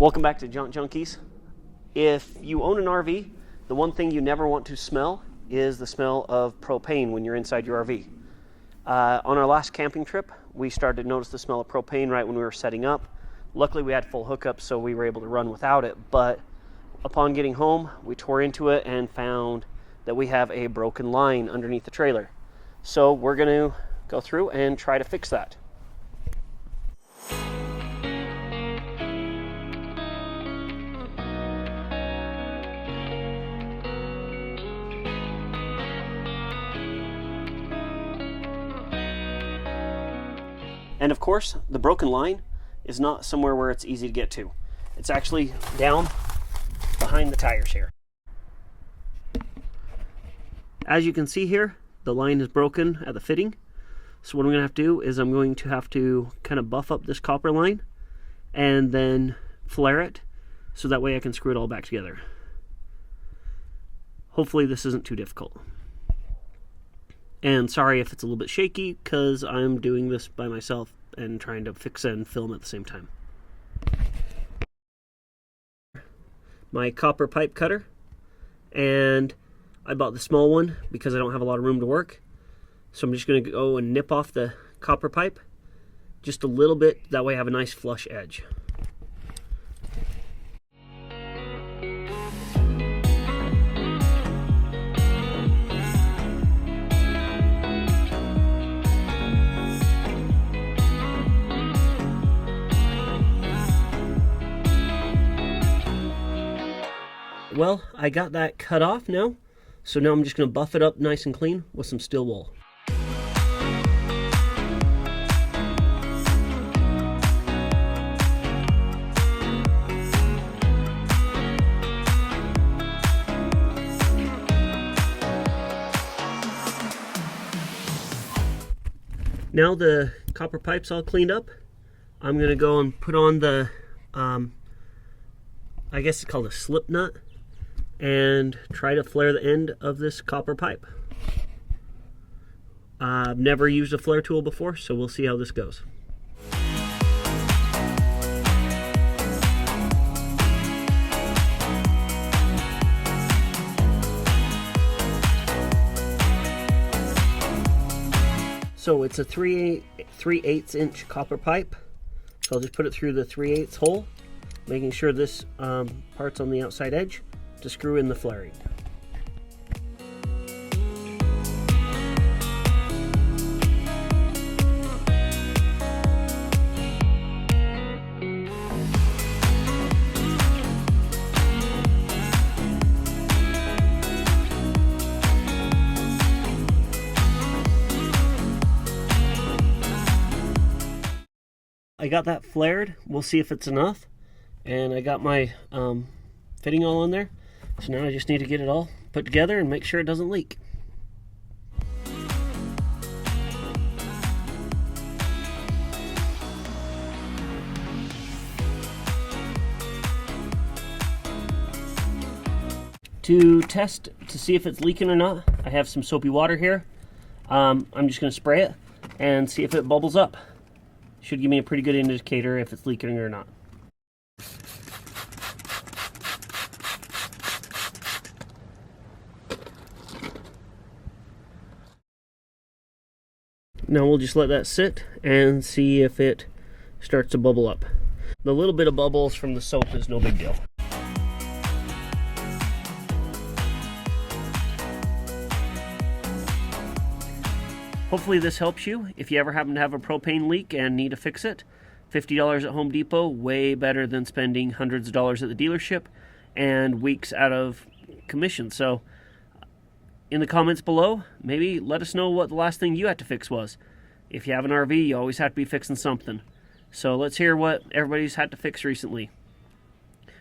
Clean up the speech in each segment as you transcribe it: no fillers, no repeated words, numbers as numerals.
Welcome back to Junk Junkies. If you own an RV, the one thing you never want to smell is the smell of propane when you're inside your RV. On our last camping trip, we started to notice the smell of propane right when we were setting up. Luckily, we had full hookups, so we were able to run without it. But upon getting home, we tore into it and found that we have a broken line underneath the trailer. So we're going to go through and try to fix that. And of course, the broken line is not somewhere where it's easy to get to. It's actually down behind the tires here. As you can see here, the line is broken at the fitting. So what I'm going to have to do is I'm going to have to kind of buff up this copper line and then flare it so that way I can screw it all back together. Hopefully this isn't too difficult. And sorry if it's a little bit shaky because I'm doing this by myself and trying to fix it and film at the same time. My copper pipe cutter, and I bought the small one because I don't have a lot of room to work. So I'm just going to go and nip off the copper pipe just a little bit, that way I have a nice flush edge. Well, I got that cut off now, so now I'm just going to buff it up nice and clean with some steel wool. Now the copper pipe's all cleaned up, I'm going to go and put on the, I guess it's called a slip nut, and try to flare the end of this copper pipe. I've never used a flare tool before, so we'll see how this goes. So it's a 3/8 inch copper pipe, so I'll just put it through the 3/8 hole, making sure this part's on the outside edge to screw in the flaring. I got that flared. We'll see if it's enough. And I got my fitting all on there. So now I just need to get it all put together and make sure it doesn't leak. To test to see if it's leaking or not, I have some soapy water here. I'm just going to spray it and see if it bubbles up. Should give me a pretty good indicator if it's leaking or not. Now we'll just let that sit and see if it starts to bubble up. The little bit of bubbles from the soap is no big deal. Hopefully this helps you. If you ever happen to have a propane leak and need to fix it, $50 at Home Depot, way better than spending hundreds of dollars at the dealership and weeks out of commission. So in the comments below, maybe let us know what the last thing you had to fix was. If you have an RV, you always have to be fixing something. So let's hear what everybody's had to fix recently.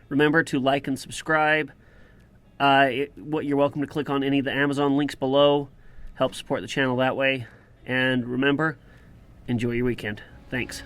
Remember to like and subscribe. You're welcome to click on any of the Amazon links below. Help support the channel that way. And remember, enjoy your weekend. Thanks.